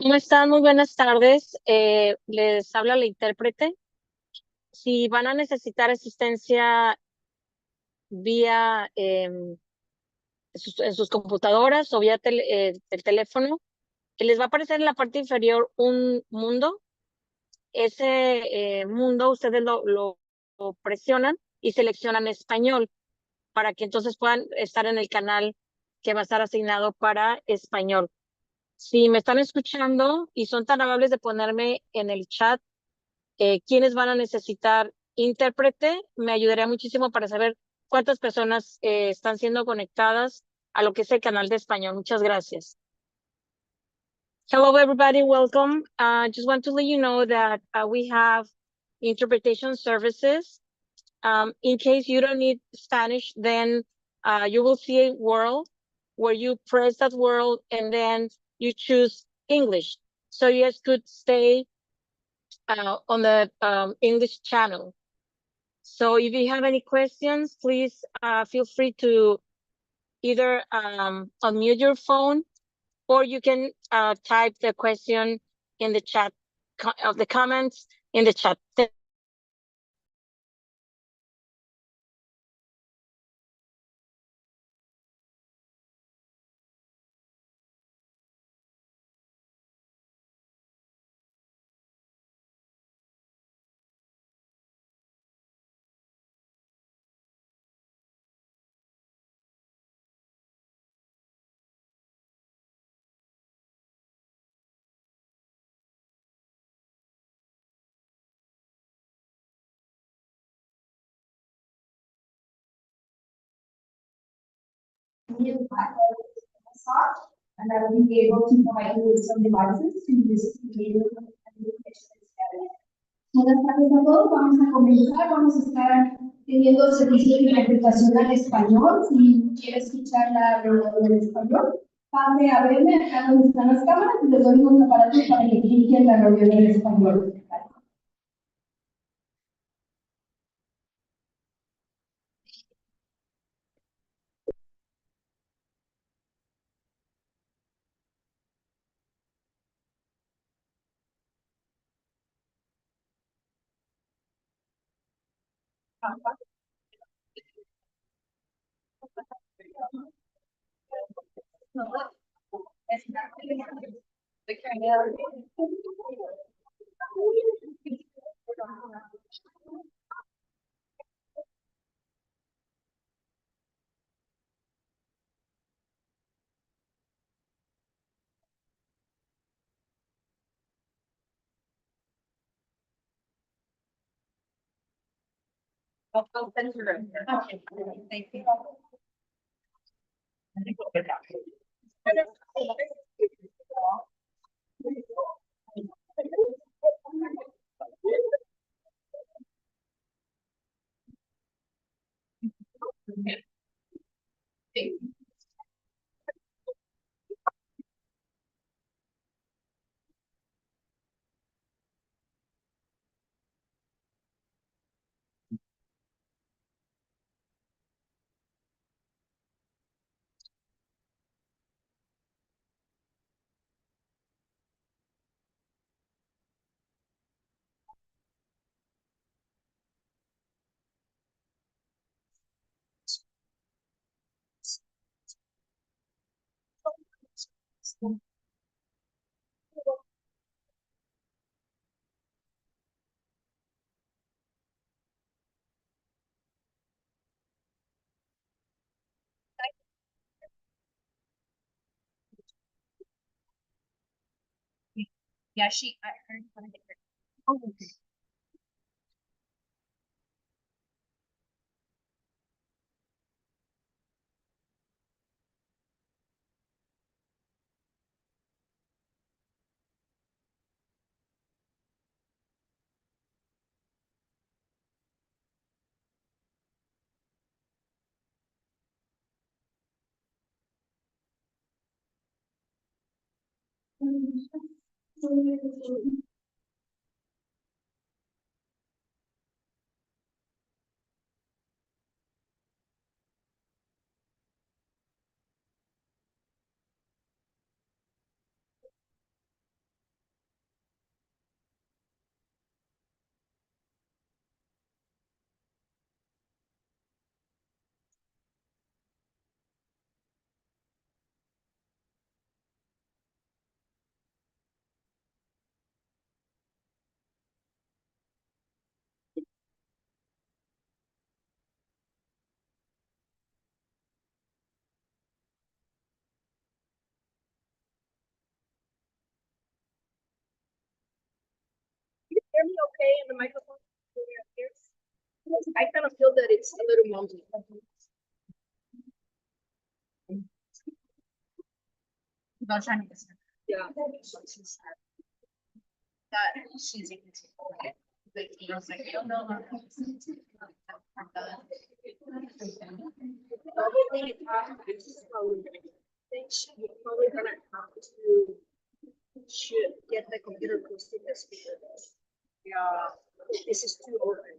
¿Cómo están? Muy buenas tardes. Les habla la intérprete. Si van a necesitar asistencia vía en sus computadoras o vía el teléfono, les va a aparecer en la parte inferior un mundo. Ese mundo ustedes lo presionan y seleccionan español para que entonces puedan estar en el canal que va a estar asignado para español. Si me están escuchando y son tan amables de ponerme en el chat quiénes van a necesitar intérprete, me ayudaría muchísimo para saber cuántas personas están siendo conectadas a lo que es el canal de español. Muchas gracias. Hello, everybody. Welcome. Just want to let you know that we have interpretation services. In case you don't need Spanish, then you will see a world where you press that world and then you choose English. So you guys could stay on the English channel. So if you have any questions, please feel free to either unmute your phone or you can type the question in the chat of the comments in the chat. And I will be able to provide you with some devices to use to be able to Buenas tardes a todos, vamos a comenzar, vamos a estar teniendo servicio de interpretación al español. Si quiere escuchar la reunión en español, pase a verme acá donde están las cámaras y les doy unos aparatos para que cliquen en la reunión en español. Thank you. Yeah, I heard from her. Oh, okay. okay in the microphone? I kind of feel that it's a little mumbly. Yeah. That she's okay. Probably gonna have to should get the computer close to the speaker. Yeah, this is too open.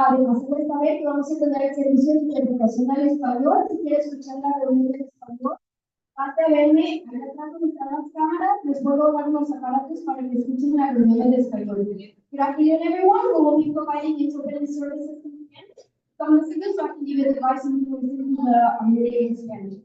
Hacerles saber que vamos a tener el servicio de interpretación al español. Si quieres escuchar la reunión en español, pase a verme, acá atrás donde están las cámaras, les puedo dar unos aparatos para que escuchen la reunión en español. Good afternoon, everyone. We will be providing interpreting services in Spanish. Come and see us so I can give you advice on the meeting in Spanish.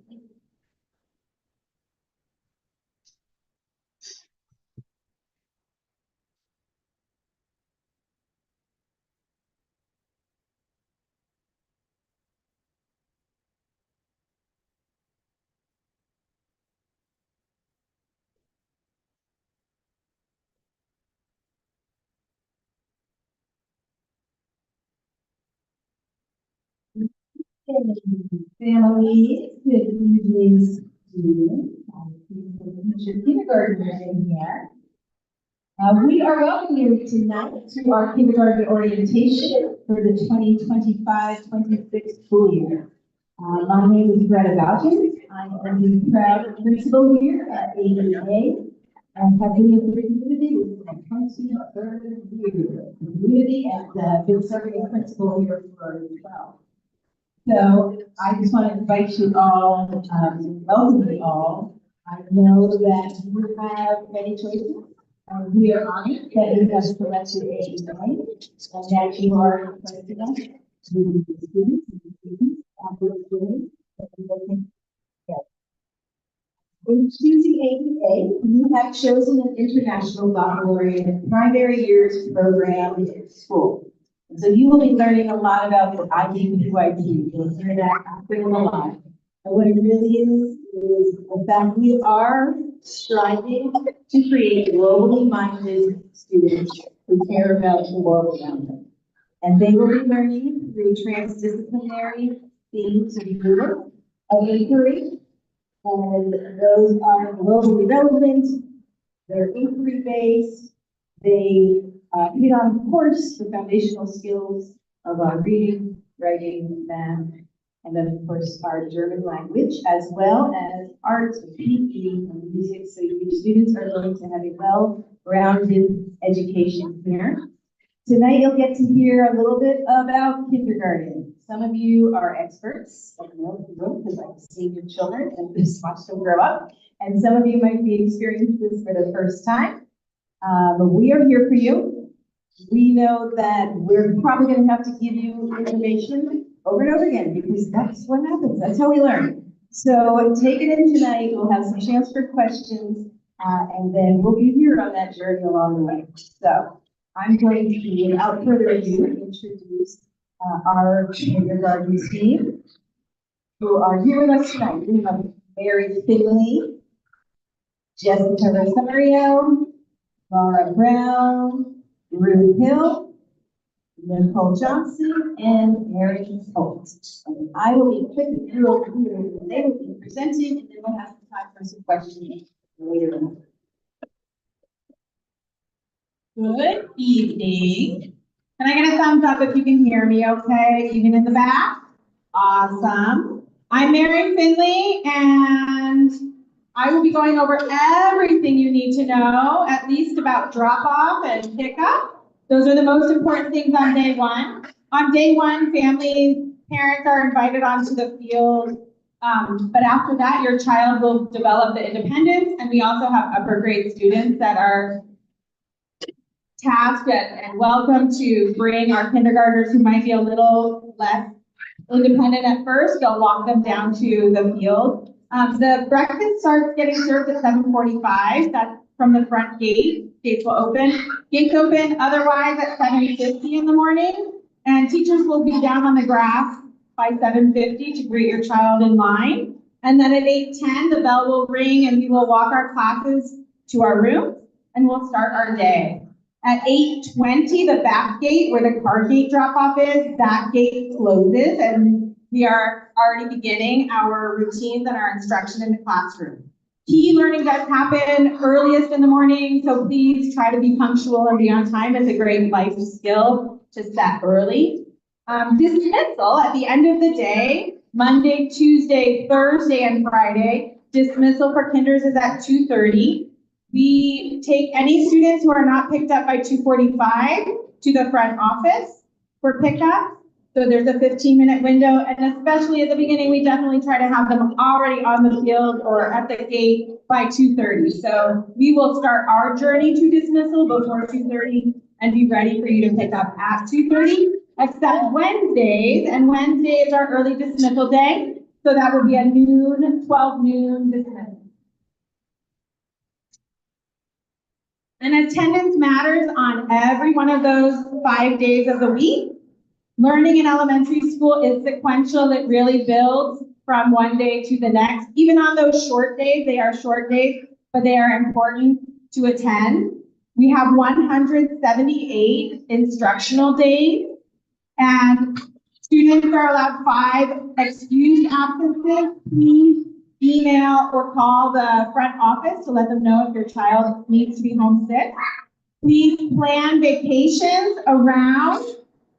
Families, good evening, students. Kindergarten in here. We are welcoming you tonight to our kindergarten orientation for the 2025-26 school year. My name is Greta Valkins. I am the proud principal here at AEA and have been with the community with my 23rd year. The community and been serving as principal here for 12. So I just want to invite you all, welcome you all. I know that you have many choices. We are honored that you have selected AEA and that you are requesting us to the students after the students. In choosing AEA, you have chosen an international baccalaureate primary years program in school. So you will be learning a lot about the IBQIT. You'll hear that after a lot. And what it really is that we are striving to create globally minded students who care about the world around them. And they will be learning through transdisciplinary themes of Europe, of inquiry, and those are globally relevant, they're inquiry-based, they hit on, of course, the foundational skills of our reading, writing, math, and then, of course, our German language, as well as arts, PE, and music. So your students are going to have a well-rounded education here. Tonight, you'll get to hear a little bit about kindergarten. Some of you are experts, I know because I've seen your children and just watched them grow up. And some of you might be experiencing this for the first time. But we are here for you. We know that we're probably going to have to give you information over and over again because that's what happens. That's how we learn. So take it in tonight. We'll have some chance for questions, and then we'll be here on that journey along the way. So I'm going to, without further ado, introduce our kindergarten team who are here with us tonight. We have Mary Finley, Jessica Rosario, Laura Brown, Ruth Hill, Nicole Johnson, and Mary Holt. And I will be clicking through over here, and they will be presenting, and then we'll have some time for some questions later on. Good evening. Can I get a thumbs up if you can hear me okay, even in the back? Awesome. I'm Mary Finley, and I will be going over everything you need to know, at least about drop-off and pickup. Those are the most important things on day one. On day one, families, parents are invited onto the field. But after that, your child will develop the independence, and we also have upper grade students that are tasked and welcome to bring our kindergartners who might be a little less independent at first. They'll walk them down to the field. The breakfast starts getting served at 7:45. That's from the front gate. Gates will open. Gates open otherwise at 7:50 in the morning. And teachers will be down on the grass by 7:50 to greet your child in line. And then at 8:10, the bell will ring and we will walk our classes to our rooms and we'll start our day. At 8:20, the back gate where the car gate drop off is, that gate closes and we are already beginning our routines and our instruction in the classroom. Key learning does happen earliest in the morning, so please try to be punctual and be on time. It's a great life skill to set early. Dismissal at the end of the day, Monday, Tuesday, Thursday, and Friday. Dismissal for kinders is at 2:30. We take any students who are not picked up by 2:45 to the front office for pickup. So there's a 15-minute window, and especially at the beginning, we definitely try to have them already on the field or at the gate by 2:30. So we will start our journey to dismissal before 2:30 and be ready for you to pick up at 2:30, except Wednesdays, and Wednesday is our early dismissal day. So that will be a 12 noon dismissal. And attendance matters on every one of those 5 days of the week. Learning in elementary school is sequential. It really builds from one day to the next. Even on those short days, they are short days, but they are important to attend. We have 178 instructional days, and students are allowed 5 excused absences. Please email or call the front office to let them know if your child needs to be home sick. Please plan vacations around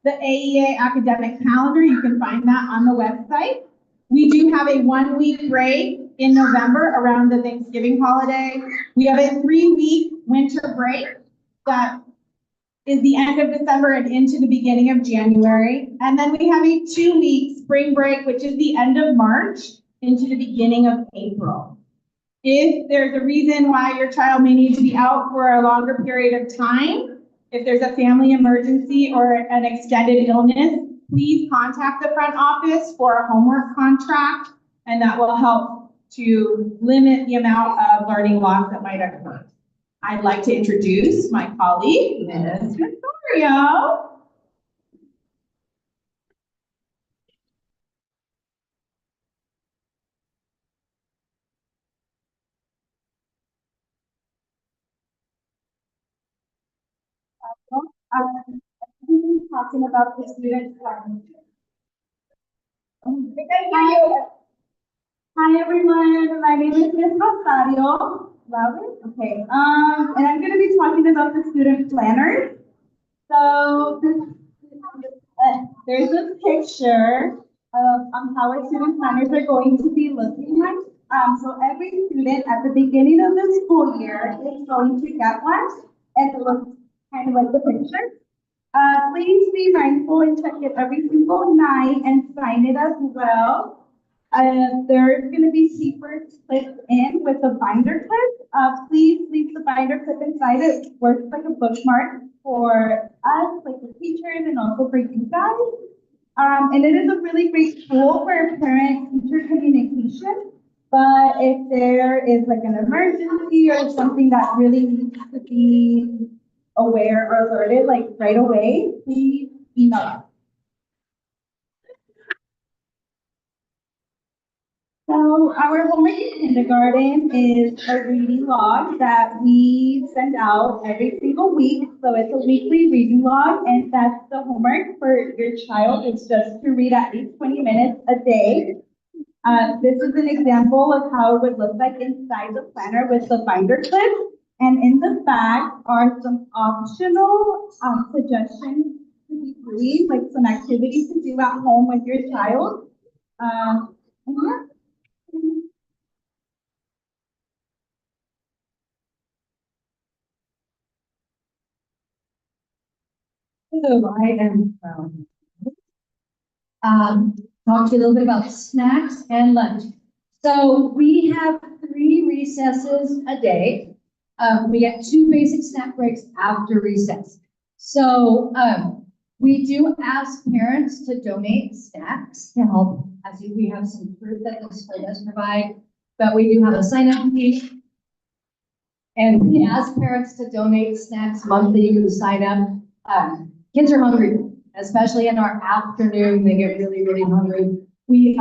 the AEA academic calendar. You can find that on the website. We do have a 1-week break in November around the Thanksgiving holiday. We have a 3-week winter break that is the end of December and into the beginning of January. And then we have a 2-week spring break, which is the end of March into the beginning of April. If there's a reason why your child may need to be out for a longer period of time, if there's a family emergency or an extended illness, please contact the front office for a homework contract, and that will help to limit the amount of learning loss that might occur. I'd like to introduce my colleague, Ms. Rosario. I'm talking about the student. Hi everyone, my name is Ms. Rosario. Louder? Okay. And I'm going to be talking about the student planners. So there's a picture of how our student planners are going to be looking like. So every student at the beginning of the school year is going to get one, and it looks kind of like the picture. Please be mindful and check it every single night and sign it as well. There's going to be keepers clipped in with a binder clip. Please leave the binder clip inside. It works like a bookmark for us, like the teachers, and also for you guys. And it is a really great tool for parent-teacher communication. But if there is like an emergency or something that really needs to be aware or alerted like right away, please email us. So our homework in kindergarten is a reading log that we send out every single week. So it's a weekly reading log, and that's the homework for your child. It's just to read at least 20 minutes a day. This is an example of how it would look like inside the planner with the binder clip. And in the back are some optional suggestions to be doing, like some activities to do at home with your child. And yeah. Hello, I am talk to you a little bit about snacks and lunch. So we have 3 recesses a day. We get 2 basic snack breaks after recess. So we do ask parents to donate snacks to help, as we have some fruit that the school does provide, but we do have a sign-up fee. And we ask parents to donate snacks monthly. You can sign up. Kids are hungry, especially in our afternoon. They get really, really hungry. We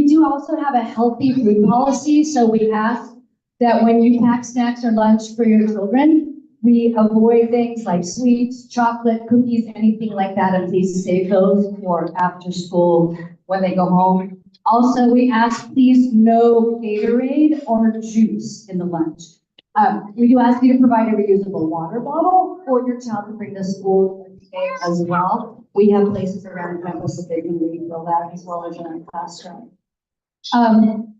do also have a healthy food policy. So we ask that when you pack snacks or lunch for your children, we avoid things like sweets, chocolate, cookies, anything like that, and please save those for after school when they go home. Also, we ask please no Gatorade or juice in the lunch. We do ask you to provide a reusable water bottle for your child to bring to school as well. We have places around campus that they can refill that as well as in our classroom.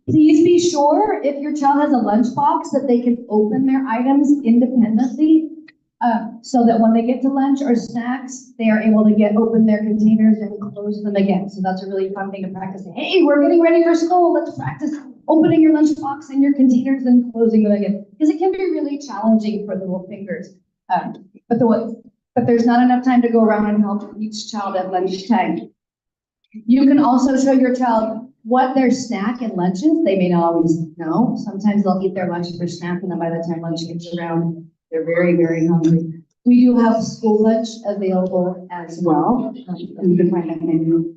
Please be sure if your child has a lunchbox that they can open their items independently, so that when they get to lunch or snacks, they are able to open their containers and close them again. So that's a really fun thing to practice. Hey, we're getting ready for school. Let's practice opening your lunchbox and your containers and closing them again, because it can be really challenging for the little fingers. But there's not enough time to go around and help each child at lunchtime. You can also show your child what their snack and lunch is. They may not always know. Sometimes they'll eat their lunch for snack, and then by the time lunch gets around, they're very, very hungry. We do have school lunch available as well. You can find that menu.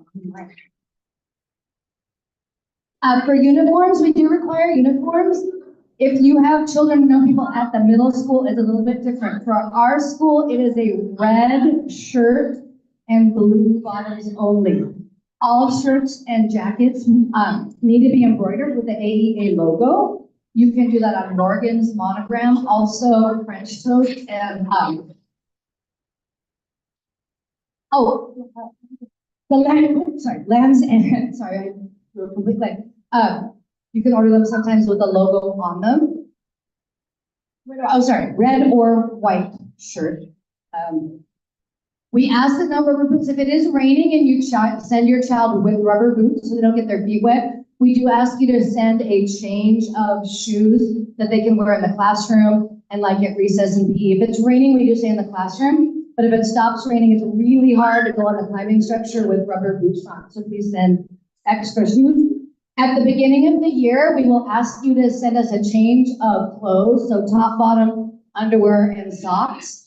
For uniforms, we do require uniforms. If you have children, know people at the middle school, it's a little bit different. For our school, it is a red shirt and blue bottoms only. All shirts and jackets need to be embroidered with the AEA logo. You can do that on Morgan's monogram, also French toast, and Lambs and sorry, I drew a complete blank. You can order them sometimes with a logo on them. Oh, sorry, red or white shirt. We ask that no rubber boots. If it is raining and you send your child with rubber boots so they don't get their feet wet, we do ask you to send a change of shoes that they can wear in the classroom and like at recess and PE. If it's raining, we do stay in the classroom. But if it stops raining, it's really hard to go on the climbing structure with rubber boots on. So please send extra shoes. At the beginning of the year, we will ask you to send us a change of clothes, so top, bottom, underwear, and socks.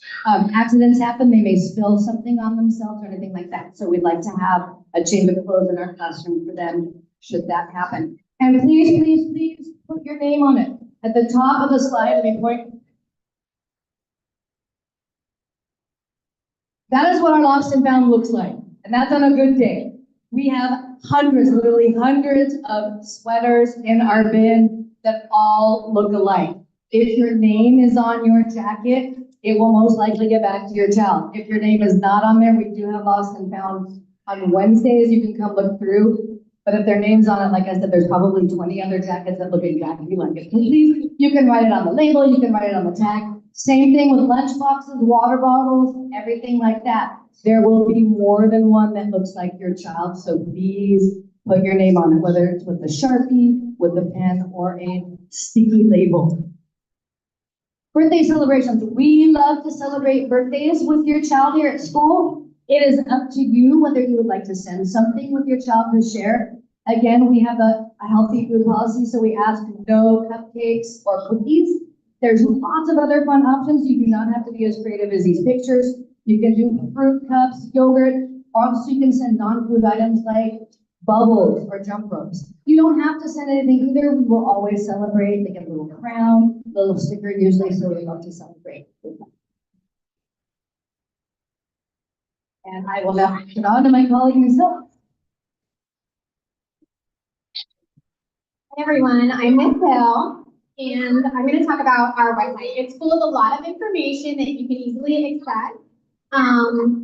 Accidents happen, they may spill something on themselves or anything like that. So we'd like to have a change of clothes in our classroom for them, should that happen. And please, please, please put your name on it. At the top of the slide, let me point. That is what our lost and found looks like. And that's on a good day. We have hundreds, literally hundreds of sweaters in our bin that all look alike. If your name is on your jacket, it will most likely get back to your child. If your name is not on there, we do have lost and found on Wednesdays. You can come look through. But if their name's on it, like I said, there's probably 20 other jackets that look exactly like it. Please, you can write it on the label, you can write it on the tag. Same thing with lunch boxes, water bottles, everything like that. There will be more than one that looks like your child, so please put your name on it, whether it's with a Sharpie, with a pen, or a sticky label. Birthday celebrations. We love to celebrate birthdays with your child here at school. It is up to you whether you would like to send something with your child to share. Again, we have a healthy food policy, so we ask no cupcakes or cookies. There's lots of other fun options. You do not have to be as creative as these pictures. You can do fruit cups, yogurt, or also you can send non-food items like bubbles or jump ropes. You don't have to send anything either. We will always celebrate. They get a little crown, a little sticker usually, so we love to celebrate with them. And I will now pass it on to my colleague, Michelle. Hi everyone, I'm Miss Hill, and I'm going to talk about our website. It's full of a lot of information that you can easily access.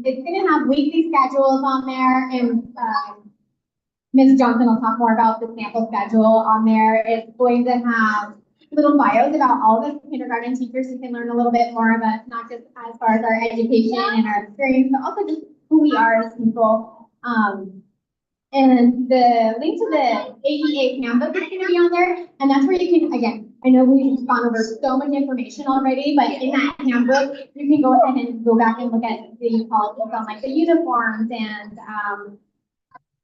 It's going to have weekly schedules on there, and Ms. Johnson will talk more about the sample schedule on there. It's going to have little bios about all the kindergarten teachers who can learn a little bit more about not just as far as our education and our experience, but also just who we are as people. And the link to the AEA handbook is going to be on there, and that's where you can, again, I know we've gone over so much information already, but in that handbook, you can go ahead and go back and look at the policies on like the uniforms and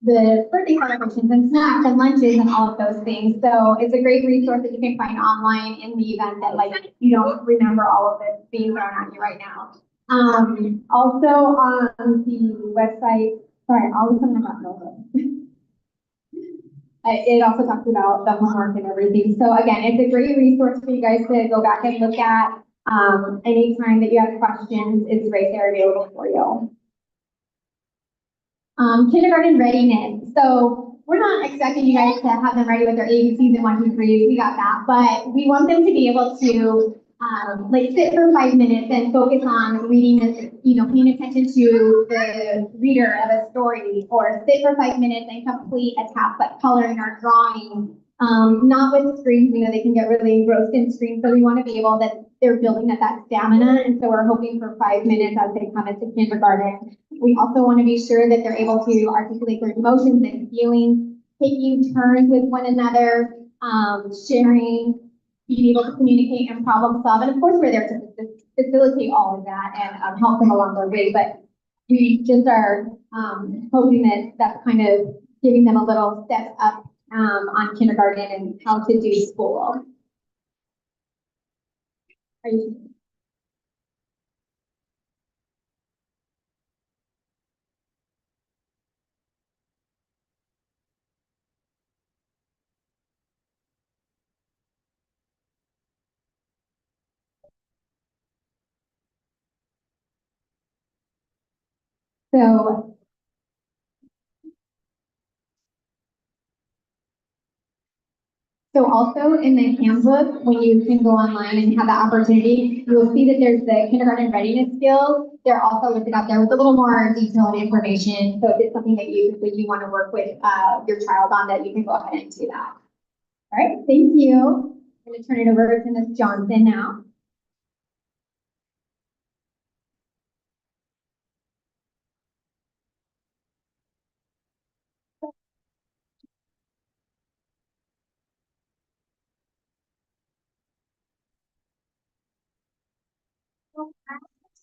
the birthday celebrations and snacks and lunches and all of those things. So it's a great resource that you can find online in the event that like you don't remember all of this being thrown at you right now. Also on the website, sorry, all of a sudden I got no. It also talks about the homework and everything. So again, it's a great resource for you guys to go back and look at. Anytime that you have questions, it's right there available for you. Kindergarten readiness. So we're not expecting you guys to have them ready with their ABCs and 1, 2, 3. We got that, but we want them to be able to like sit for 5 minutes and focus on reading this, paying attention to the reader of a story, or sit for 5 minutes and complete a task like coloring or drawing. Not with screens, they can get really engrossed in screens. So we want to be able that they're building that stamina. And so we're hoping for 5 minutes as they come into kindergarten. We also want to be sure that they're able to articulate their emotions and feelings, taking turns with one another, sharing, being able to communicate and problem solve. And of course, we're there to facilitate all of that and help them along their way. But we just are hoping that that's kind of giving them a little step up on kindergarten and how to do school. So also in the handbook, when you can go online and have the opportunity, you will see that there's the kindergarten readiness skills. They're also listed out there with a little more detailed information. So if it's something that you want to work with your child on, that you can go ahead and do that. All right, thank you. I'm going to turn it over to Ms. Johnson now.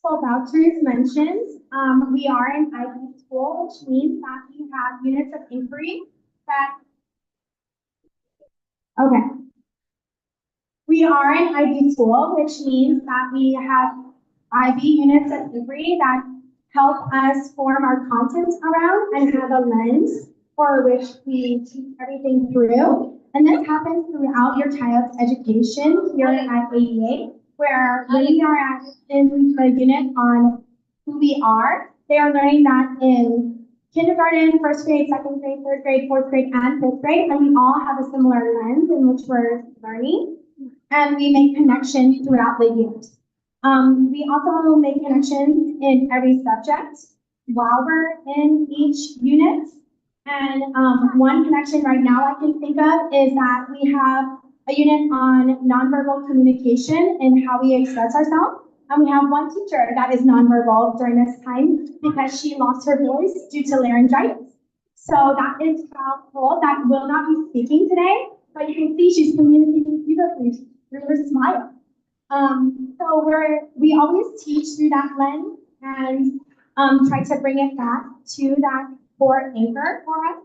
So vouchers mentioned, we are an IB school, which means that we have units of inquiry that, okay. We are an IB school, which means that we have IB units of inquiry that help us form our content around and have a lens for which we teach everything through. And this happens throughout your child's education here at AEA, where when we are in the unit on who we are, they are learning that in kindergarten, first grade, second grade, third grade, fourth grade, and fifth grade, and we all have a similar lens in which we're learning, and we make connections throughout the unit. We also make connections in every subject while we're in each unit. And one connection right now I can think of is that we have a unit on nonverbal communication and how we express ourselves. And we have one teacher that is nonverbal during this time because she lost her voice due to laryngitis. So that is Cole that will not be speaking today, but you can see she's communicating beautifully through her smile. So we always teach through that lens and try to bring it back to that core anchor for us.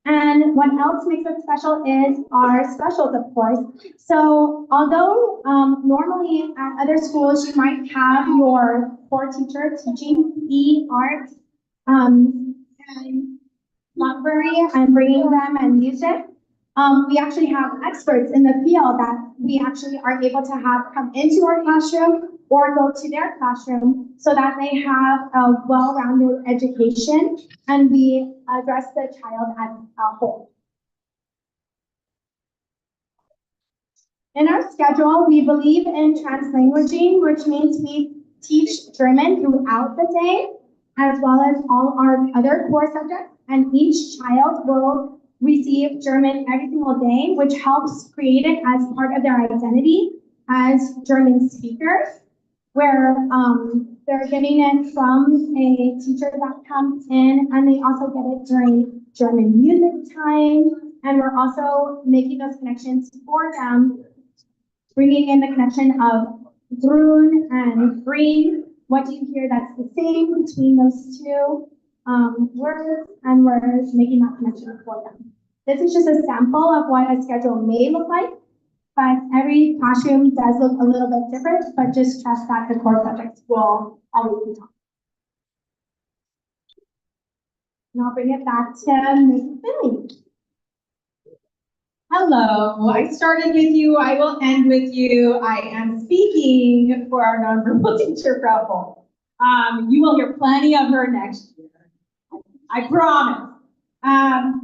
And what else makes us special is our specials, of course. So although normally at other schools you might have your core teacher teaching art, and library and bringing them and music. We actually have experts in the field that we actually are able to have come into our classroom or go to their classroom so that they have a well-rounded education and we address the child as a whole. In our schedule, we believe in translanguaging, which means we teach German throughout the day, as well as all our other core subjects, and each child will receive German every single day, which helps create it as part of their identity as German speakers, where they're getting it from a teacher that comes in, and they also get it during German music time, and we're also making those connections for them, bringing in the connection of grün and green. What do you hear that's the same between those two words, and we're making that connection for them. This is just a sample of what a schedule may look like, but every classroom does look a little bit different, but just trust that the core subjects will always be taught. And I'll bring it back to Mrs. Finley. Hello, I started with you, I will end with you. I am speaking for our nonverbal teacher, Frau. You will hear plenty of her next year. I promise.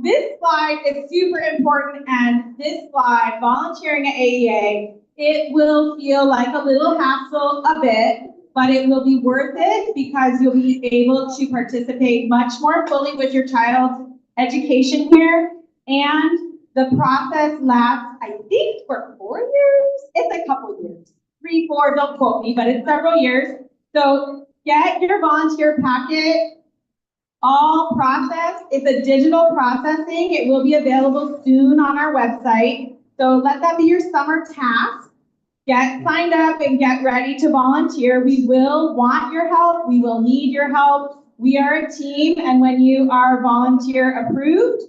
This slide is super important, and this slide, volunteering at AEA, it will feel like a little hassle a bit, but it will be worth it because you'll be able to participate much more fully with your child's education here. And the process lasts, I think, for 4 years. It's a couple years, 3, 4, don't quote me, but it's several years. So get your volunteer packet all processed. It's a digital processing. It will be available soon on our website. So let that be your summer task. Get signed up and get ready to volunteer. We will want your help. We will need your help. We are a team, and when you are volunteer approved,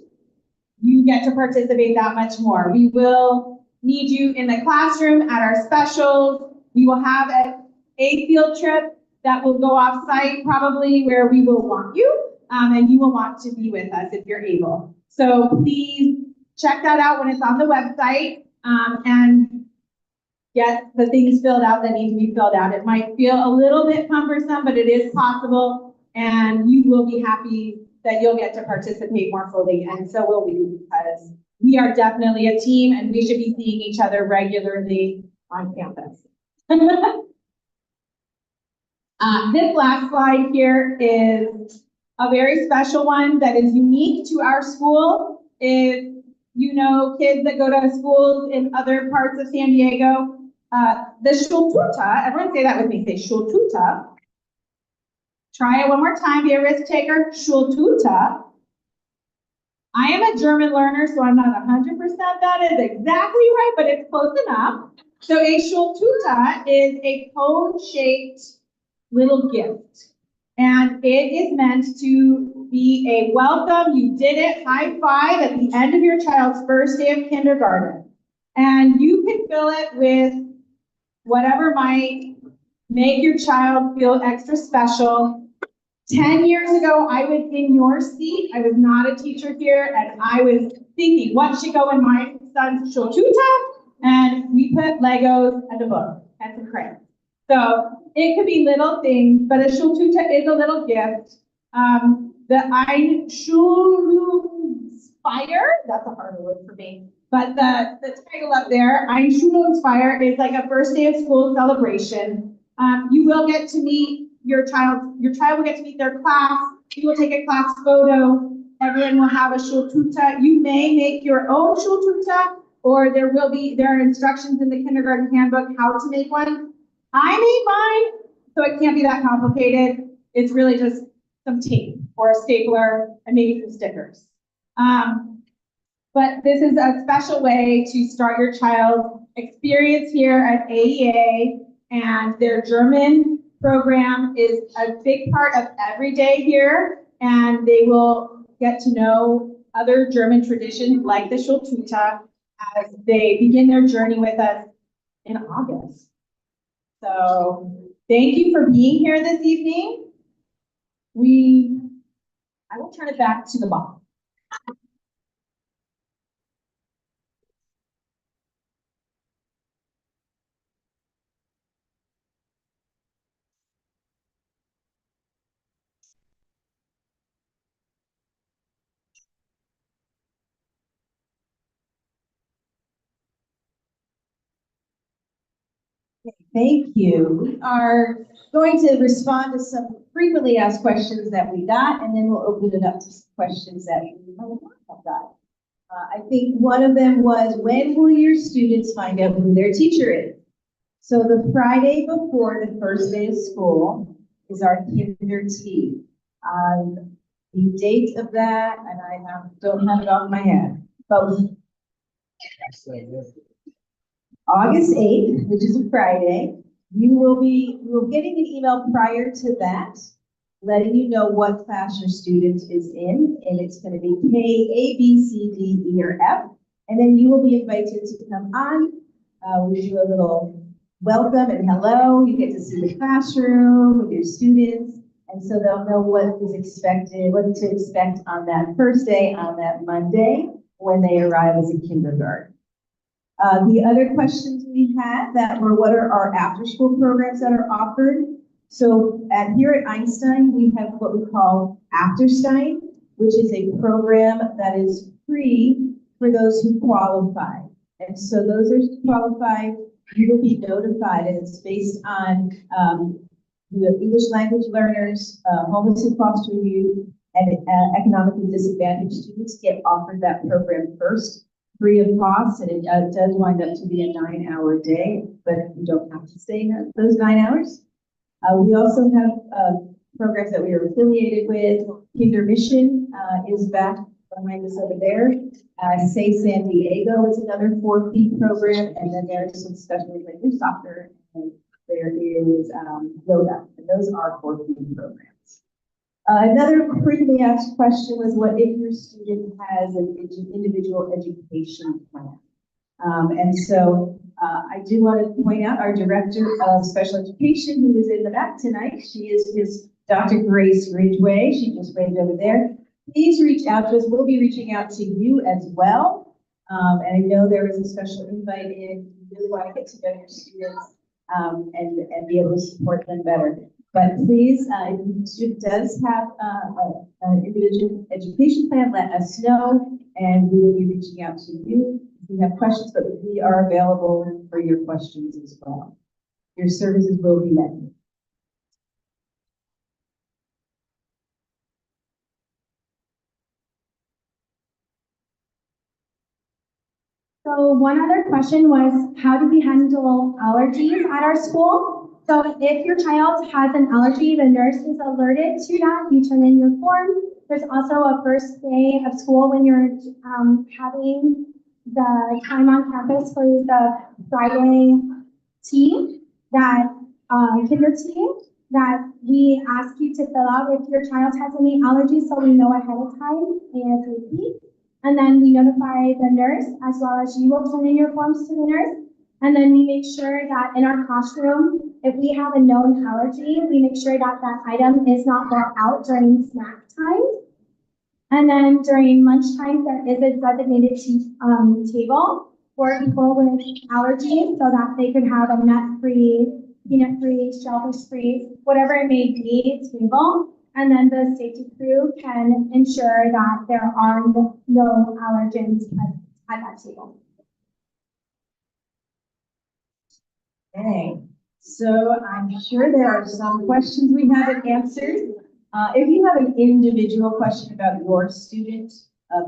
you get to participate that much more. We will need you in the classroom at our specials. We will have a field trip that will go off site probably where we will want you, and you will want to be with us if you're able. So please check that out when it's on the website, and get the things filled out that need to be filled out. It might feel a little bit cumbersome, but it is possible, and you will be happy that you'll get to participate more fully, and so will we, because we are definitely a team and we should be seeing each other regularly on campus. This last slide here is a very special one that is unique to our school. If you know kids that go to schools in other parts of San Diego, the Schultüte, everyone say that with me, say Schultüte. Try it one more time, be a risk taker, Schultüte. I am a German learner, so I'm not 100% that is exactly right, but it's close enough. So a Schultüte is a cone-shaped little gift. And it is meant to be a welcome, you did it, high five at the end of your child's first day of kindergarten. And you can fill it with whatever might make your child feel extra special. 10 years ago, I was in your seat. I was not a teacher here, and I was thinking, what should go in my son's Schultüte? And we put Legos and a book and some crayons. So it could be little things, but a Schultüte is a little gift. The Einschulungsfeier, that's a harder word for me, but the title up there, Einschulungsfeier, is like a first day of school celebration. You will get to meet your child will get to meet their class. You will take a class photo. Everyone will have a Schultüte. You may make your own Schultüte, or there are instructions in the kindergarten handbook how to make one. I made mine, so it can't be that complicated. It's really just some tape or a stapler and maybe some stickers. But this is a special way to start your child's experience here at AEA, and their German program is a big part of every day here, and they will get to know other German traditions like the Schultüte as they begin their journey with us in August. So thank you for being here this evening. I will turn it back to the mom. Thank you. We are going to respond to some frequently asked questions that we got, and then we'll open it up to some questions that we might not have got. I think one of them was, when will your students find out who their teacher is? So the Friday before the first day of school is our Kinder Tea. The date of that, and don't have it off my head, but August 8th, which is a Friday, you will be getting an email prior to that, letting you know what class your student is in, and it's going to be K, A, B, C, D, E, or F, and then you will be invited to come on. We do a little welcome and hello. You get to see the classroom with your students, and so they'll know what to expect on that first day, on that Monday, when they arrive as a kindergarten. The other questions we had that were, what are our after-school programs that are offered? So here at Einstein, we have what we call Afterstein, which is a program that is free for those who qualify. And so those who qualify, you will be notified, and it's based on the English language learners, homeless and foster youth, and economically disadvantaged students get offered that program first, free of cost, and it does wind up to be a 9-hour day, but you don't have to stay those 9 hours. We also have programs that we are affiliated with. Kinder Mission is back behind us over there. Say San Diego is another 4-fee program, and then there's some special like soccer, and there is yoga, and those are 4-fee programs. Another frequently asked question was, what if your student has an individual education plan? And so I do want to point out our director of special education, who is in the back tonight. She is Dr. Grace Ridgway. She just waved over there. Please reach out to us. We'll be reaching out to you as well. And I know there is a special invite in. You really want to get to know your students and be able to support them better. But please, if your student does have an individual education plan, let us know, and we will be reaching out to you if you have questions, but we are available for your questions as well. Your services will be met. So one other question was, how do we handle allergies at our school? So if your child has an allergy, the nurse is alerted to that. You turn in your form. There's also a first day of school when you're having the time on campus for the Friday tea, that Kinder tea, that we ask you to fill out if your child has any allergies, so we know ahead of time, ASAP. And then we notify the nurse, as well as you will turn in your forms to the nurse. And then we make sure that in our classroom, if we have a known allergy, we make sure that that item is not brought out during snack time. And then during lunchtime, there is a designated table for people with allergies, so that they could have a nut-free, peanut-free, shellfish-free, whatever it may be, table. And then the safety crew can ensure that there are no allergens at that table. Okay, so I'm sure there are some questions we haven't answered. If you have an individual question about your student,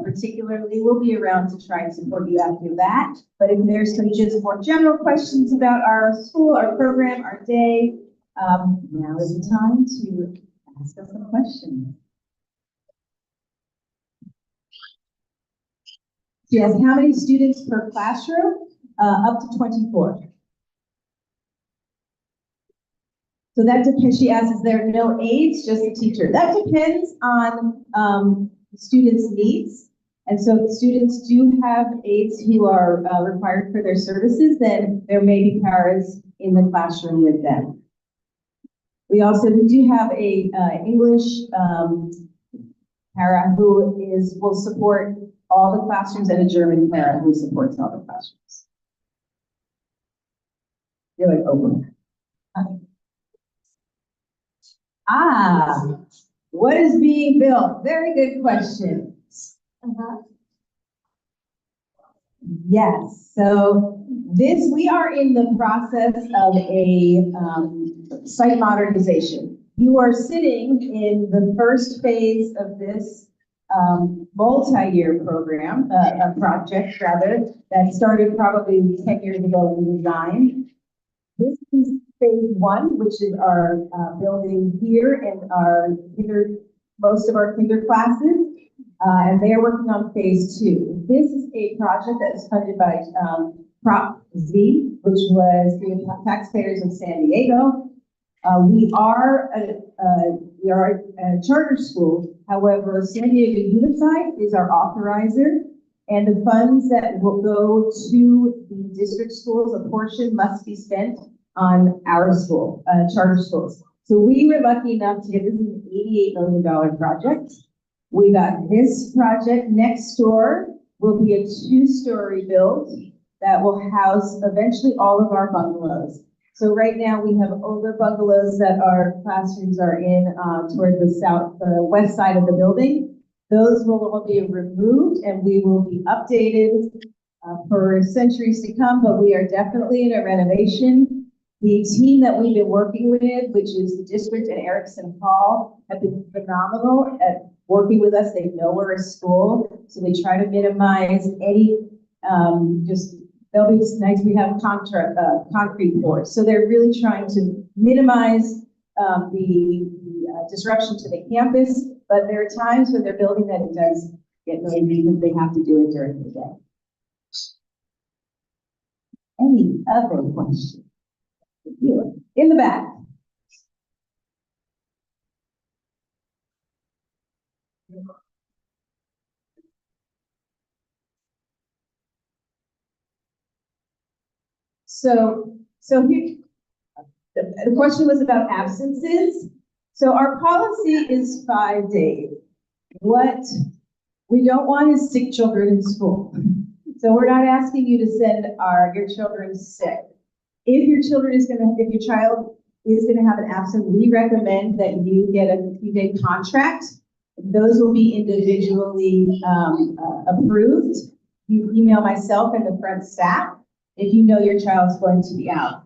particularly, we'll be around to try and support you after that. But if there's some just more general questions about our school, our program, our day, now is the time to ask us some questions. Yes, how many students per classroom? Up to 24. So that depends, she asks, is there no aides, just a teacher? That depends on the students' needs. And so if students do have aides who are required for their services, then there may be paras in the classroom with them. We do have a English para will support all the classrooms, and a German para who supports all the classrooms. You're like, oh. What is being built? Very good question. Yes, so we are in the process of a site modernization. You are sitting in the first phase of this multi-year program, a project rather, that started probably 10 years ago in design. This is phase one, which is our building here and most of our kinder classes. And they are working on phase two. This is a project that is funded by Prop Z, which was the taxpayers of San Diego. We are a charter school. However, San Diego Unified is our authorizer, and the funds that will go to the district schools, a portion must be spent on our school, charter schools. So we were lucky enough to get, this is an $88 million project. We got this project next door, will be a 2-story build that will house eventually all of our bungalows. So right now we have older bungalows that our classrooms are in toward the west side of the building. Those will all be removed and we will be updated for centuries to come, but we are definitely in a renovation. The team that we've been working with, which is the district and Erickson Hall, have been phenomenal at working with us. They know we're a school, so they try to minimize any, they'll be nice, we have concrete floors. So they're really trying to minimize the disruption to the campus, but there are times when they're building that it does get noisy because they have to do it during the day. Any other questions? In the back. So here, the question was about absences. So our policy is 5 days. What we don't want is sick children in school. So we're not asking you to send your children sick. If your child is gonna have an absence, we recommend that you get a 50-day contract. Those will be individually approved. You email myself and the front staff if you know your child's going to be out.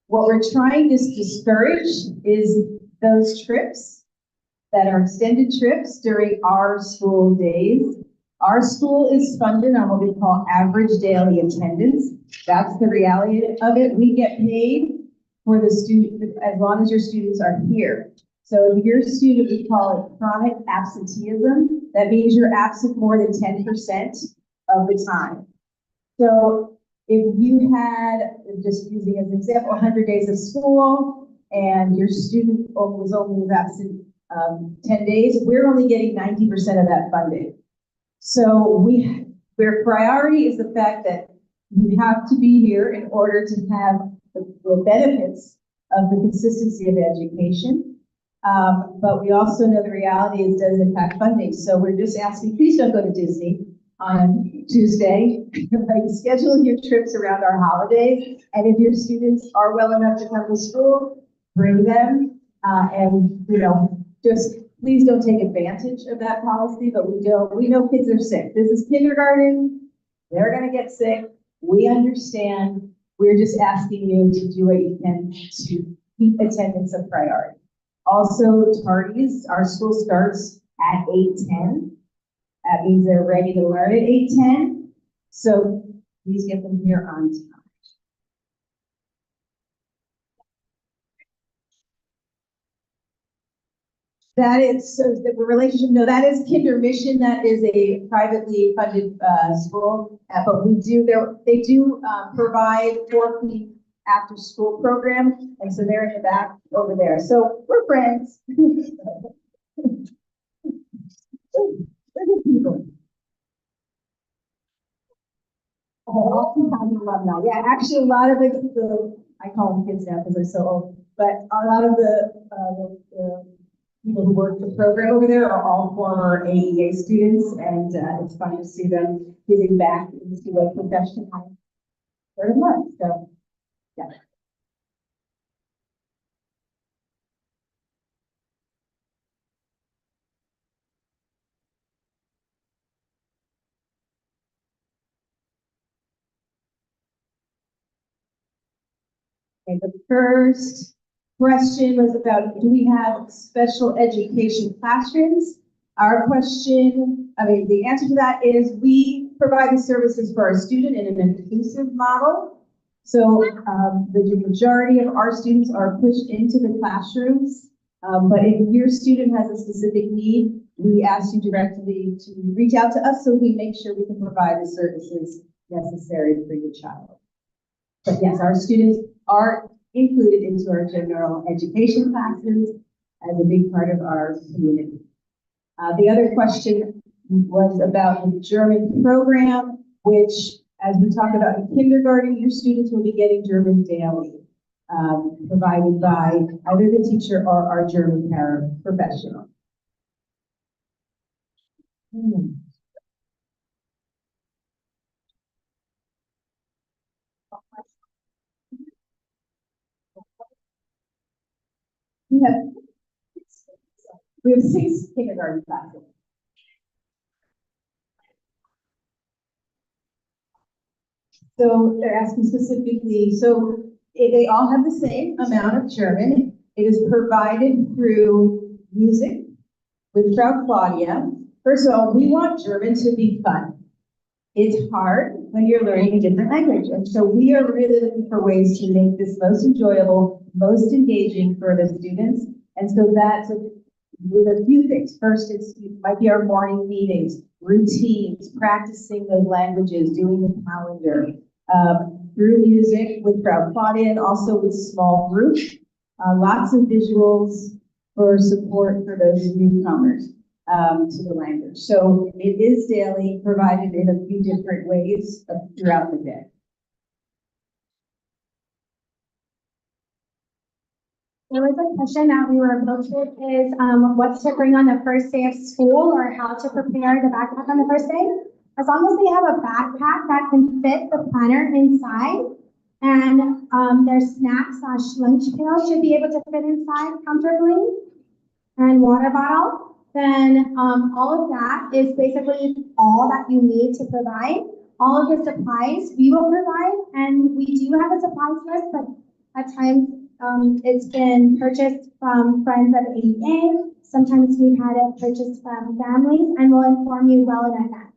What we're trying to discourage is those trips that are extended trips during our school days. Our school is funded on what we call average daily attendance. That's the reality of it. We get paid for the student as long as your students are here. So if you're a student, we call it chronic absenteeism. That means you're absent more than 10% of the time. So if you had, just using as an example, 100 days of school and your student was only absent 10 days, we're only getting 90% of that funding. So their priority is the fact that you have to be here in order to have the benefits of the consistency of education. But we also know the reality is does impact funding. So we're just asking, please don't go to Disney on Tuesday. Schedule your trips around our holidays. And if your students are well enough to come to school, bring them. And, just please don't take advantage of that policy, but we know kids are sick. This is kindergarten. They're going to get sick. We understand. We're just asking you to do what you can to keep attendance a priority. Also, tardies, our school starts at 8:10. That means they're ready to learn at 8:10. So please get them here on time. That is, so the relationship, no, that is Kinder Mission. That is a privately funded school, but they do provide 4P after school program, and so they're in the back over there. So we're friends. We're good people. Alumni. Yeah, actually, a lot of I call them kids now because they're so old, but a lot of the people who work the program over there are all former AEA students, and it's fun to see them giving back into a profession I sort of love. So, yeah. Okay, the first question was about, do we have special education classrooms? Our question, the answer to that is we provide the services for our student in an inclusive model. So the majority of our students are pushed into the classrooms. But if your student has a specific need, we ask you directly to reach out to us so we make sure we can provide the services necessary for your child. But yes, our students are included into our general education classes as a big part of our community. The other question was about the German program, which, as we talked about in kindergarten, your students will be getting German daily, provided by either the teacher or our German paraprofessional. We have 6 kindergarten classes. So they're asking specifically, so they all have the same amount of German. It is provided through music with Frau Claudia. First of all, we want German to be fun. It's hard when you're learning a different language. And so we are really looking for ways to make this most enjoyable, most engaging for the students. And so that's with a few things. First, it might be our morning meetings, routines, practicing those languages, doing the calendar, through music with Frau Claudia and also with small groups, lots of visuals for support for those newcomers to the language. So it is daily, provided in a few different ways throughout the day. There was a question that we were approached with is what to bring on the first day of school or how to prepare the backpack on the first day. As long as they have a backpack that can fit the planner inside and their snack/lunch pail should be able to fit inside comfortably and water bottle, then all of that is basically all that you need to provide. All of the supplies we will provide, and we do have a supplies list, but at times it's been purchased from friends at AEA. Sometimes we've had it purchased from families, and we'll inform you well in advance.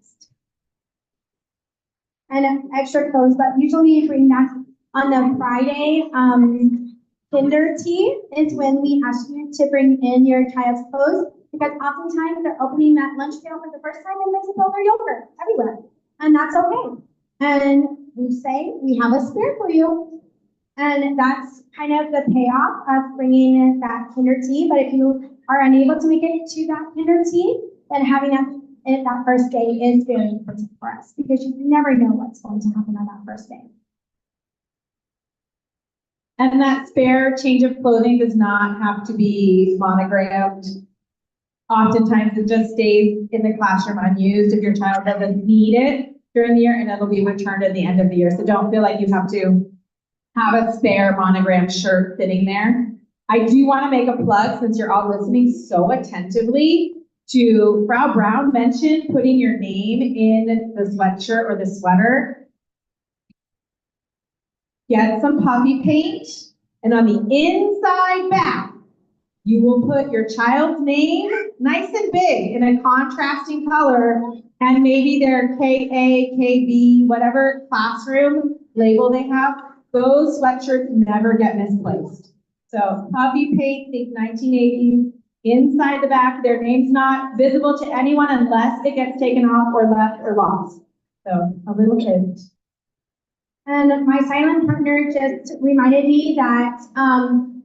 And extra clothes, but usually we bring that on the Friday. Kinder tea is when we ask you to bring in your child's clothes, because oftentimes they're opening that lunch pail for the first time and they spill their yogurt everywhere, and that's okay. And we say we have a spare for you. And that's kind of the payoff of bringing in that Kinder tea. But if you are unable to make it to that Kinder tea, then having that first day is very important for us, because you never know what's going to happen on that first day. And that spare change of clothing does not have to be monogrammed. Oftentimes it just stays in the classroom unused if your child doesn't need it during the year, and it'll be returned at the end of the year. So don't feel like you have to have a spare monogram shirt sitting there. I do want to make a plug, since you're all listening so attentively, to Frau Brown mentioned putting your name in the sweatshirt or the sweater. Get some puffy paint, and on the inside back, you will put your child's name nice and big in a contrasting color, and maybe their KA, KB, whatever classroom label they have. Those sweatshirts never get misplaced. So puffy paint, think 1980s, inside the back, their name's not visible to anyone unless it gets taken off or left or lost. So a little hint. And my silent partner just reminded me that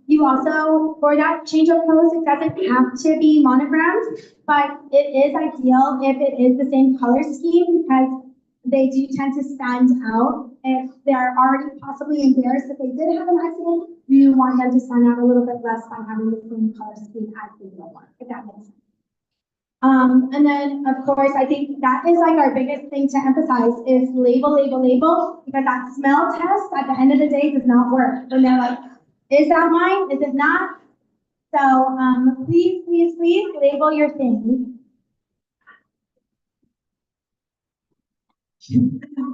you also, for that change of clothes, it doesn't have to be monogrammed, but it is ideal if it is the same color scheme, because they do tend to stand out. If they're already possibly embarrassed that they did have an accident, we want them to stand out a little bit less by having the same color scheme as the real one, if that makes sense. And then, of course, I think that is like our biggest thing to emphasize is label, label, label, because that smell test at the end of the day does not work. When they're like, is that mine? Is it not? So, please, please, please label your things.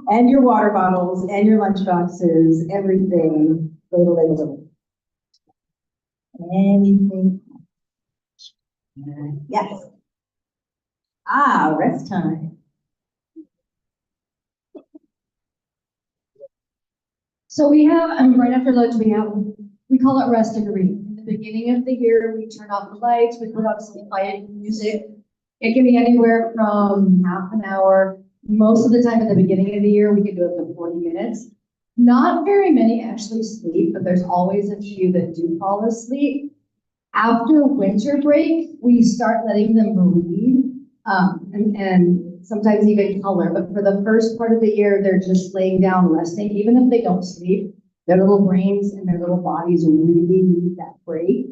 And your water bottles and your lunch boxes, everything, label, label, label. Anything? Yes. Rest time. So we have, right after lunch, we call it rest and read. In the beginning of the year, we turn off the lights, we put on some quiet music. It can be anywhere from half an hour. Most of the time at the beginning of the year, we can do it for 40 minutes. Not very many actually sleep, but there's always a few that do fall asleep. After winter break, we start letting them read, and sometimes even color. But for the first part of the year, they're just laying down, resting. Even if they don't sleep, their little brains and their little bodies really need that break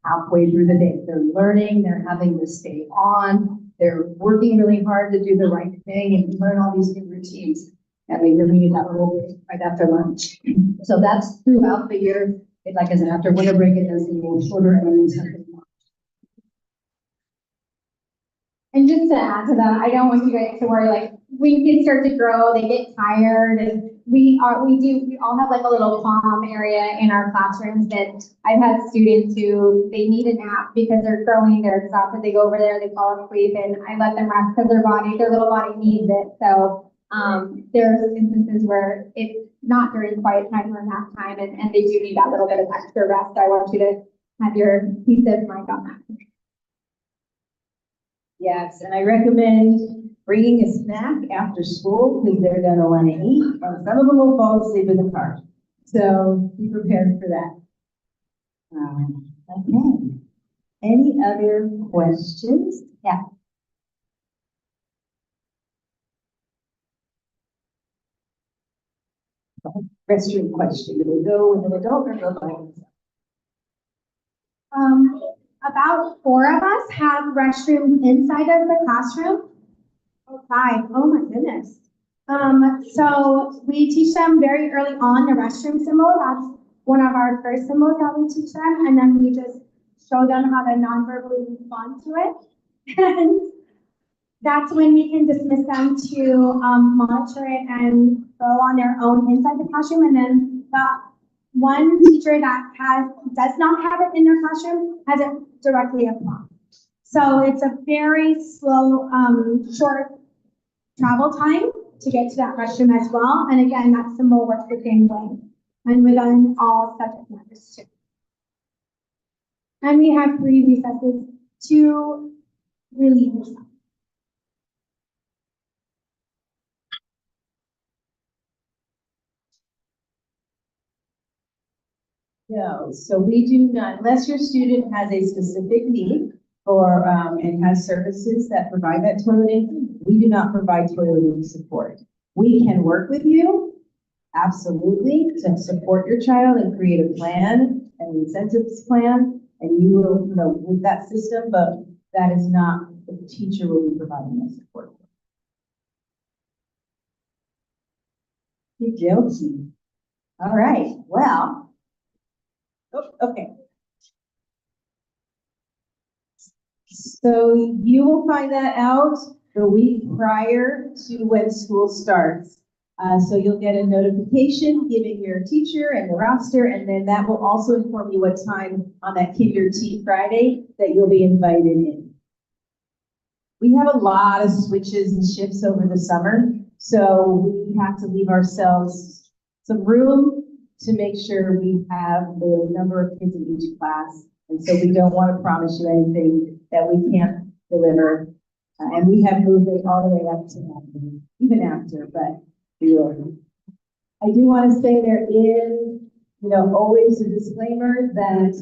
halfway through the day. They're learning, they're having to stay on, they're working really hard to do the right thing and learn all these new routines. And they really need that little break right after lunch. So that's throughout the year. Like I said, after winter break, it does get a little shorter and then something more. And just to add to that, I don't want you guys to worry, like, when kids start to grow, they get tired, and we all have like a little calm area in our classrooms that I've had students who, they need a nap because they're growing, they're exhausted, they go over there, they fall asleep, and I let them rest because their little body needs it. So, there's instances where it's not during quiet time or nap time, and they do need that little bit of extra rest. I want you to have your peace of mind on that. Yes, and I recommend bringing a snack after school because they're gonna wanna eat, and some of them will fall asleep in the car. So be prepared for that. Okay. Any other questions? Yeah. Restroom question. Do we go with an adult or go by themselves? About 4 of us have restrooms inside of the classroom. Oh, 5. Oh my goodness. So we teach them very early on the restroom symbol. That's one of our first symbols that we teach them. And then we just show them how to non-verbally respond to it. And that's when we can dismiss them to monitor it and go on their own inside the classroom. And then the one teacher that does not have it in their classroom has it directly across. So it's a very slow, short travel time to get to that restroom as well. And again, that symbol works the same way. And within all subject matters too. And we have 3 recesses to relieve yourself. No, so we do not, unless your student has a specific need or, and has services that provide that toileting, we do not provide toileting support. We can work with you, absolutely, to support your child and create a plan, an incentives plan, and you will, with that system, but that is not, the teacher will be providing that support. You're joking. All right, well. Oh, okay. So you will find that out the week prior to when school starts. So you'll get a notification giving your teacher and the roster, and then that will also inform you what time on that Kinder Tea Friday that you'll be invited in. We have a lot of switches and shifts over the summer, so we have to leave ourselves some room to make sure we have the number of kids in each class. And so we don't want to promise you anything that we can't deliver. And we have moved it all the way up to that, even after, but we will. I do want to say there is, always a disclaimer that,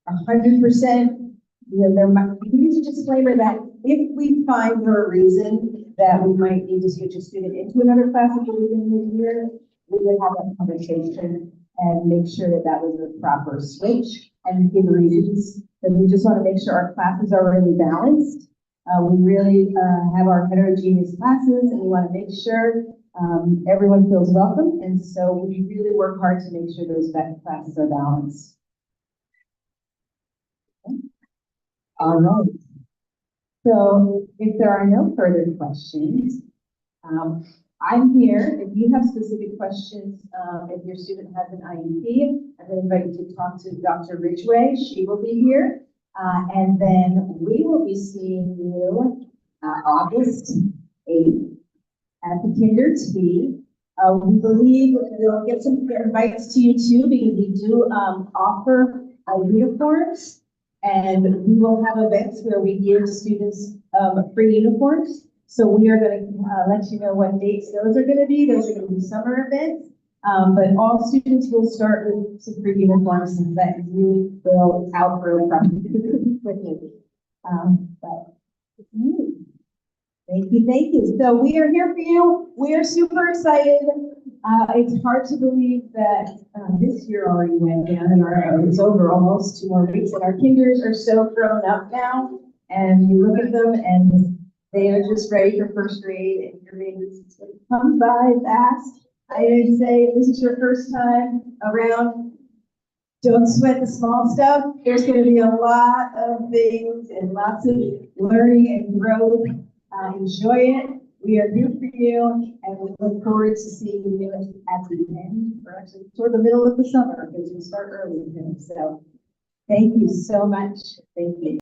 100% there might, you can use a disclaimer that if we find for a reason that we might need to switch a student into another class at the beginning of the year, we would have that conversation and make sure that that was a proper switch and give reasons. But we just want to make sure our classes are really balanced. We really have our heterogeneous classes, and we want to make sure everyone feels welcome. And so we really work hard to make sure those classes are balanced. All right. So if there are no further questions, I'm here. If you have specific questions, if your student has an IEP, I'm going to invite you to talk to Dr. Ridgway. She will be here. And then we will be seeing you August 8th at the Kinder Tea. We believe we'll get some invites to you too, because we do offer uniforms. And we will have events where we give students free uniforms. So we are going to let you know what dates those are going to be. Those are going to be summer events. But all students will start with some free uniforms that you will outgrow quickly. Thank you. So we are here for you. We are super excited. It's hard to believe that this year already went down and it's over almost 2 more weeks, and our kinders are so grown up now. And you look at them and they are just ready for first grade, and your babies come by fast. I would say if this is your first time around, don't sweat the small stuff. There's going to be a lot of things and lots of learning and growth. Enjoy it. We are here for you, and we look forward to seeing you at the end, or actually toward the middle of the summer, because we start early. So thank you so much. Thank you.